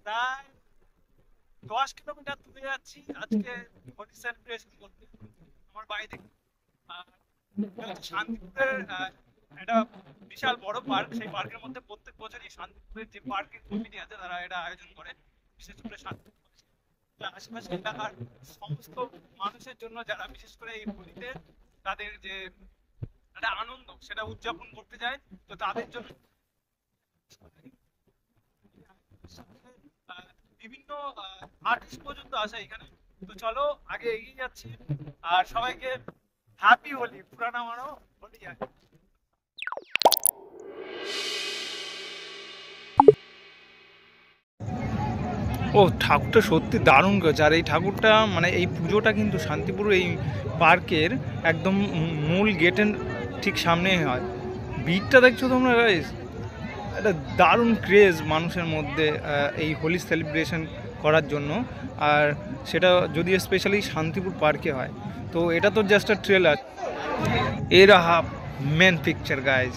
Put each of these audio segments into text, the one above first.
প্রায় 10 কিলোমিটার দূরে যাচ্ছি আজকে হোলি সেলিব্রেশন করতে আমার বাড়ি থেকে। আর শান্তিপুরের একটা বিশাল বড় পার্ক, সেই পার্কের মধ্যে প্রত্যেক বছরই শান্তিপুরের যে পার্কের কমিটি আছে তারা এটা আয়োজন করে, বিশেষ করে শান্তিপুর আশেপাশে এলাকার সমস্ত মানুষের জন্য, যারা বিশেষ করে এই হোলিতে তাদের যে একটা আনন্দ সেটা উদযাপন করতে যায়, তো তাদের জন্য বিভিন্ন আর্টিস্ট পর্যন্ত আসে এখানে। তো চলো আগে এগিয়ে যাচ্ছি আর সবাইকে হ্যাপি হোলি, পুরানা মানো হোলি আছে। ও ঠাকুরটা সত্যি দারুণ করেছে। আর এই ঠাকুরটা মানে এই পুজোটা কিন্তু শান্তিপুর এই পার্কের একদম মূল গেটের ঠিক সামনেই হয়। ভিড়টা দেখছো তোমরা গাইস, একটা দারুণ ক্রেজ মানুষের মধ্যে এই হোলি সেলিব্রেশন করার জন্য। আর সেটা যদি স্পেশালি শান্তিপুর পার্কে হয়। তো এটা তো জাস্ট আ ট্রেলার, এর মেন পিকচার গাইজ।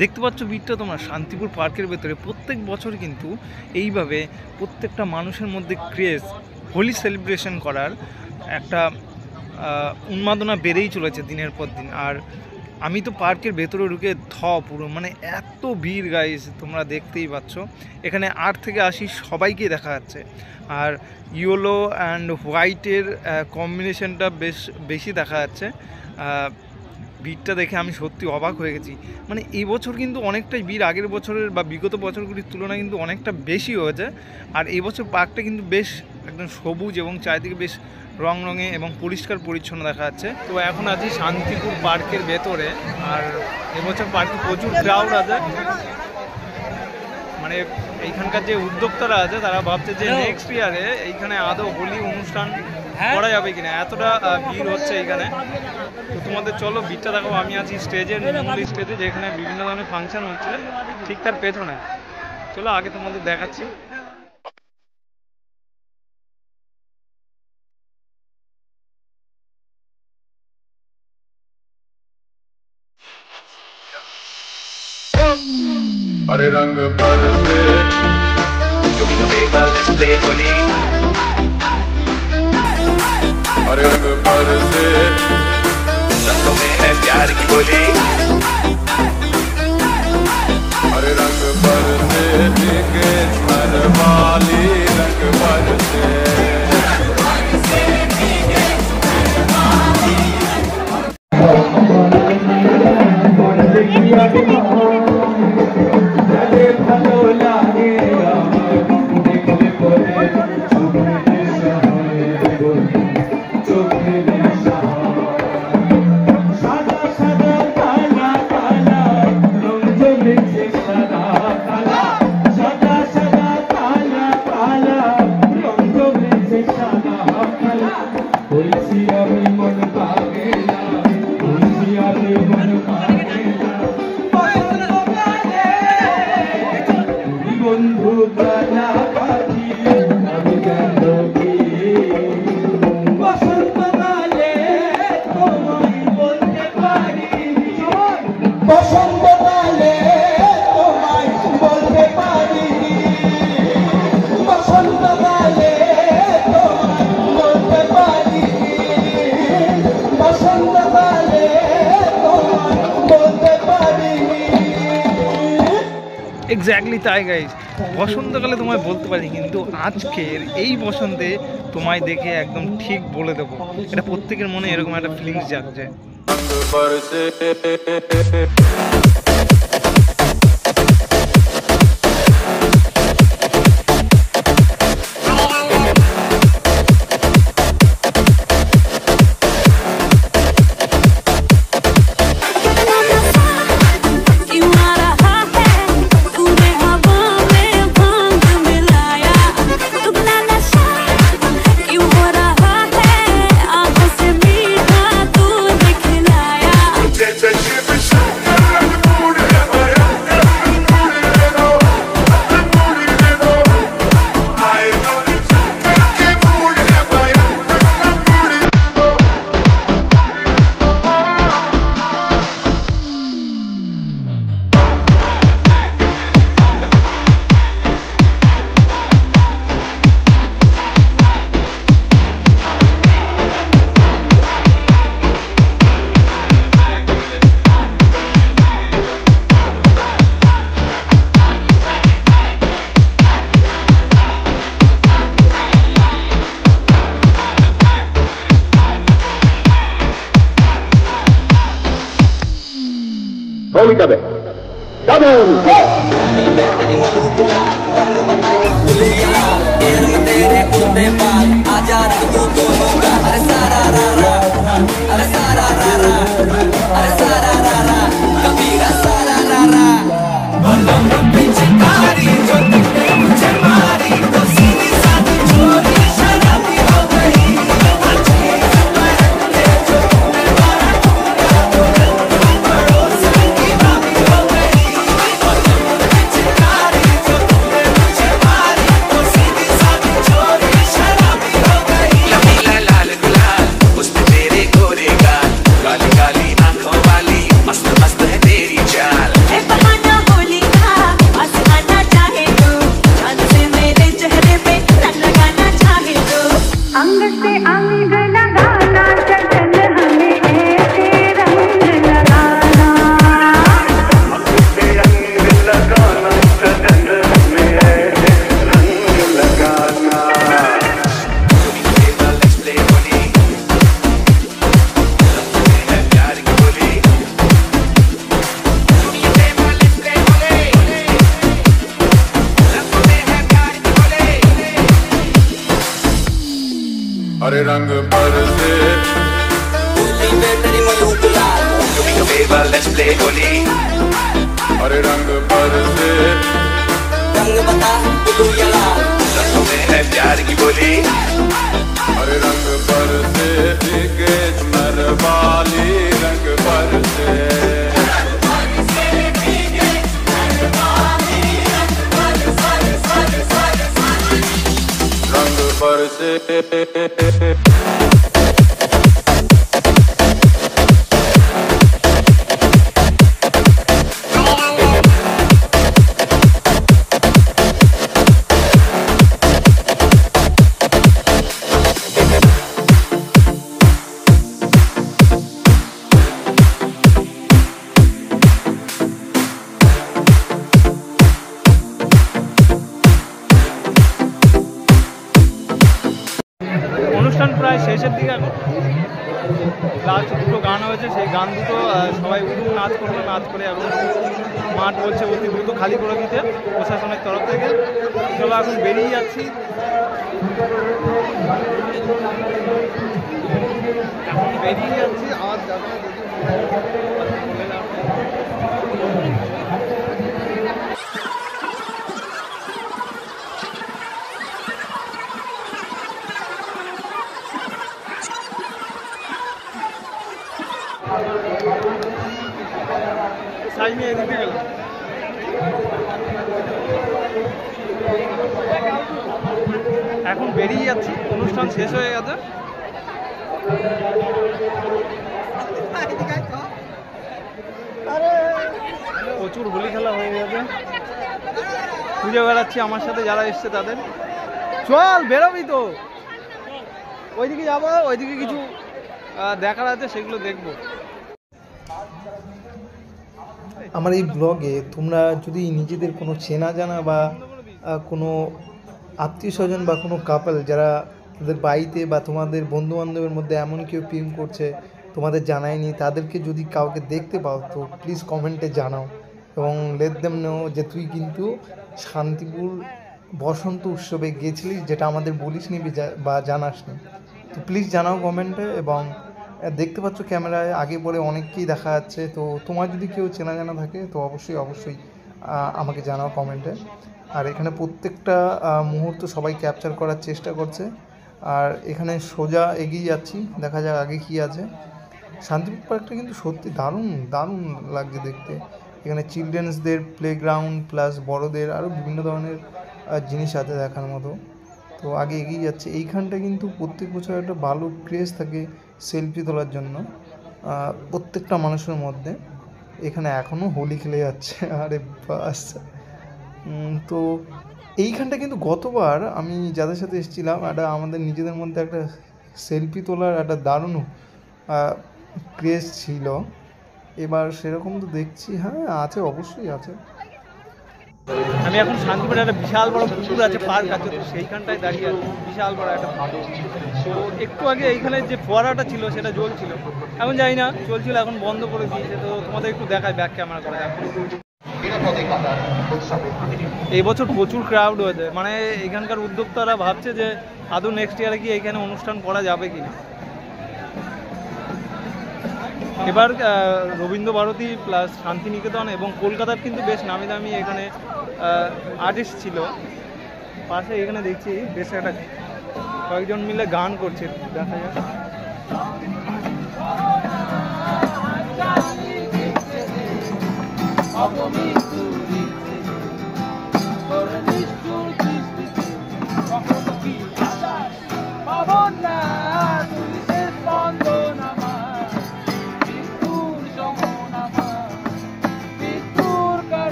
দেখতে পাচ্ছ ভিড়টা তোমরা শান্তিপুর পার্কের ভেতরে। প্রত্যেক বছর কিন্তু এইভাবে প্রত্যেকটা মানুষের মধ্যে ক্রেজ হোলি সেলিব্রেশন করার একটা উন্মাদনা বেড়েই চলেছে দিনের পর দিন। আর আমি তো পার্কের ভেতরে ঢুকে পুরো মানে এত ভিড় গাইজ, তোমরা দেখতেই পাচ্ছ। এখানে 8 থেকে 80 সবাইকে দেখা যাচ্ছে। আর ইয়েলো অ্যান্ড হোয়াইটের কম্বিনেশনটা বেশি দেখা যাচ্ছে। ভিড়টা দেখে আমি সত্যি অবাক হয়ে গেছি। মানে এই বছর কিন্তু অনেকটাই ভিড় আগের বছরের বা বিগত বছরগুলির তুলনায় কিন্তু অনেকটা বেশি হয়েছে। আর এই বছর পার্কটা কিন্তু বেশ একদম সবুজ এবং চারিদিকে বেশ রঙে এবং পরিষ্কার পরিচ্ছন্ন দেখা যাচ্ছে। তো এখন আছি শান্তিপুর পার্কের ভেতরে। আর এবছর পার্কে প্রচুর ক্রাউড আছে। মানে এইখানকার যে উদ্যোক্তারা আছে তারা ভাবছে যে নেক্সট ইয়ারে এইখানে আদৌ হোলি অনুষ্ঠান করা যাবে কিনা, এতটা ভিড় হচ্ছে এইখানে। তো তোমাদের চলো ভিড়টা দেখো। আমি আছি স্টেজের মূল স্টেজে, যেখানে বিভিন্ন ধরনের ফাংশন হচ্ছে, ঠিক তার পেছনে। চলো আগে তোমাদের দেখাচ্ছি। हरे रंग बरसे हरे रंग बरसे रंगों में है प्यार की बोली। हरे रंग बरसे के घर वाली रंग बरसे এক্স্যাক্টলি তাই গাইজ। বসন্তকালে তোমায় বলতে পারি, কিন্তু আজকের এই বসন্তে তোমায় দেখে একদম ঠিক বলে দেবো, এটা প্রত্যেকের মনে এরকম একটা ফিলিংস জাগছে। Give me some Hold it up. Come on! हरे रंग पर से होली में तेरी मयूक लाल Do me a favor, let's play Holi हरे रंग पर से रंग बता ब्लू या लाल रंगों में है प्यार की बोली हरे रंग पर से भीगे चुनर वाली रंग पर से रंग पर से অনুষ্ঠান প্রায় শেষের দিকে এখন লাস্ট দুটো গান হয়েছে, সেই গান দুটো সবাই উঠুন নাচ করবে, নাচ করে এখন মাঠ বলছে অতি দ্রুত খালি করে দিতে প্রশাসনের তরফ থেকে। চলো এখন বেরিয়ে যাচ্ছি, এখন বেরিয়ে যাচ্ছি আওয়াজ যাবে না বলে না। সাইমে এদিকে গেল, এখন বেরিয়ে যাচ্ছি, অনুষ্ঠান শেষ হয়ে গেছে। প্রচুর হোলি খেলা হয়ে গেছে, খুঁজে বেড়াচ্ছি আমার সাথে যারা এসছে তাদের। চল বেরোবি তো, ওইদিকে যাবো, ওইদিকে কিছু দেখার আছে সেগুলো দেখবো। আমার এই ব্লগে তোমরা যদি নিজেদের কোনো চেনা জানা বা কোনো আত্মীয় স্বজন বা কোনো কাপল যারা তাদের বাড়িতে বা তোমাদের বন্ধুবান্ধবের মধ্যে এমন কেউ প্রেম করছে তোমাদের জানায়নি, তাদেরকে যদি কাউকে দেখতে পাও তো প্লিজ কমেন্টে জানাও এবং লেট দেম নো যে তুই কিন্তু শান্তিপুর বসন্ত উৎসবে গেছিলিস, যেটা আমাদের বলিসনি বা জানাসনি। তো প্লিজ জানাও কমেন্টে। এবং দেখতে পাচ্ছ ক্যামেরায় আগে পরে অনেককেই দেখা যাচ্ছে, তো তোমার যদি কেউ চেনা জানা থাকে তো অবশ্যই আমাকে জানাও কমেন্টে। আর এখানে প্রত্যেকটা মুহূর্ত সবাই ক্যাপচার করার চেষ্টা করছে, আর এখানে সোজা এগিয়ে যাচ্ছি, দেখা যাক আগে কী আছে। শান্তিপুর পার্কটা কিন্তু সত্যি দারুণ দারুণ লাগছে দেখতে। এখানে চিলড্রেন্সদের প্লেগ্রাউন্ড প্লাস বড়দের আরও বিভিন্ন ধরনের জিনিস আছে দেখার মতো। তো আগে এগিয়ে যাচ্ছে। এইখানটা কিন্তু প্রত্যেক বছর একটা ভালো ক্রেজ থাকে সেলফি তোলার জন্য প্রত্যেকটা মানুষের মধ্যে। এখানে এখনও হোলি খেলে যাচ্ছে, আরে বাস। তো এইখানটা কিন্তু গতবার আমি যাদের সাথে এসেছিলাম একটা আমাদের নিজেদের মধ্যে একটা সেলফি তোলার একটা দারুণ ক্রেজ ছিল। এবার সেরকম তো দেখছি, হ্যাঁ আছে, অবশ্যই আছে। আমি এখন শান্তিপুরে একটা বিশাল বড় পুকুর আছে, পার্ক আছে, তো সেইখানটায় দাঁড়িয়ে আছি, বিশাল বড় একটা তো একটু আগে এইখানে যে ফোয়ারাটা ছিল সেটা জ্বলছিল, এখন জানি না চলছিল, এখন বন্ধ করে দিয়েছে। তো তোমাদের একটু দেখায় ব্যাক ক্যামেরা করে দেখো। এই বছর প্রচুর ক্রাউড হয়েছে, মানে এখানকার উদ্যোক্তারা ভাবছে যে আদৌ নেক্সট ইয়ারে কি এখানে অনুষ্ঠান করা যাবে কি না। এবার রবীন্দ্রভারতী প্লাস শান্তিনিকেতন এবং কলকাতার কিন্তু বেশ নামি দামি এখানে আর্টিস্ট ছিল। পাশে এখানে দেখছি বেশ একটা কয়েকজন মিলে গান করছে, দেখা যাক।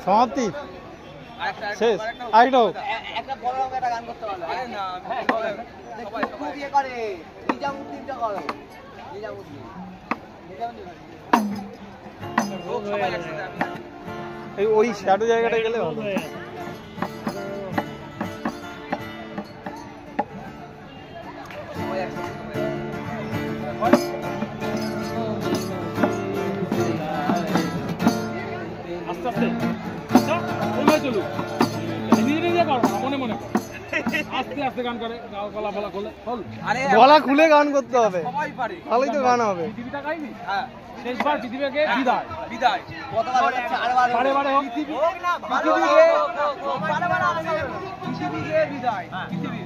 সমাপ্তি শেষ, আরেকটা হোক। একটা বড় রকমের একটা গান করতে পারলো। আরে না সবাই বিয়ে করে নিজামুদ্দিনটা করো। নিজামুদ্দিন এই ওই শ্যাডো জায়গাটা গেলে ভালো। গলা খুলে গান করতে হবে, তাহলেই তো গান হবে। শেষবার পৃথিবীকে বিদায় বিদায় কতবার হচ্ছে আরেবার হোক না পৃথিবীকে বিদায় পৃথিবী।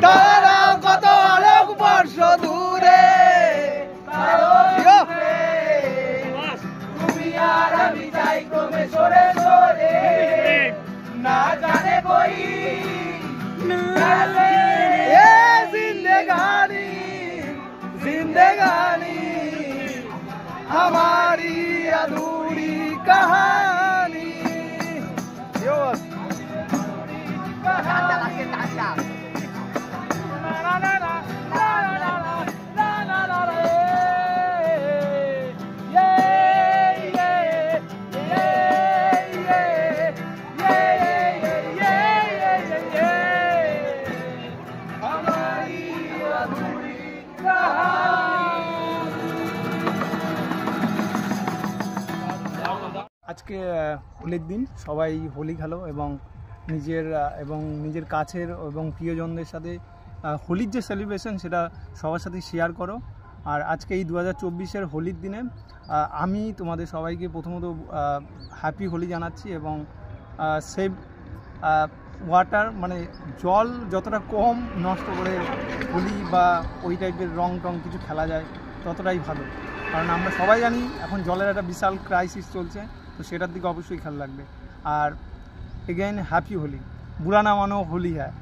তারা কত আলোক বর্ষ দূরে তুমি আর আমি যাই ক্রমে সরে সরে না জানে কই জিন্দেগানি জিন্দেগানি हमारी अधूरी कहानी। আজকে হোলির দিন, সবাই হোলি খেলো এবং নিজের কাছের এবং প্রিয়জনদের সাথে হোলির যে সেলিব্রেশন সেটা সবার সাথে শেয়ার করো। আর আজকে এই 2024-এর হোলির দিনে আমি তোমাদের সবাইকে প্রথমত হ্যাপি হোলি জানাচ্ছি এবং সেভ ওয়াটার মানে জল যতটা কম নষ্ট করে হোলি বা ওই টাইপের রং টং কিছু খেলা যায় ততটাই ভালো, কারণ আমরা সবাই জানি এখন জলের একটা বিশাল ক্রাইসিস চলছে, তো সেটার দিকে অবশ্যই খেয়াল রাখবে। আর এগেইন হ্যাপি হোলি, বুরা না মানো হোলি হ্যায়।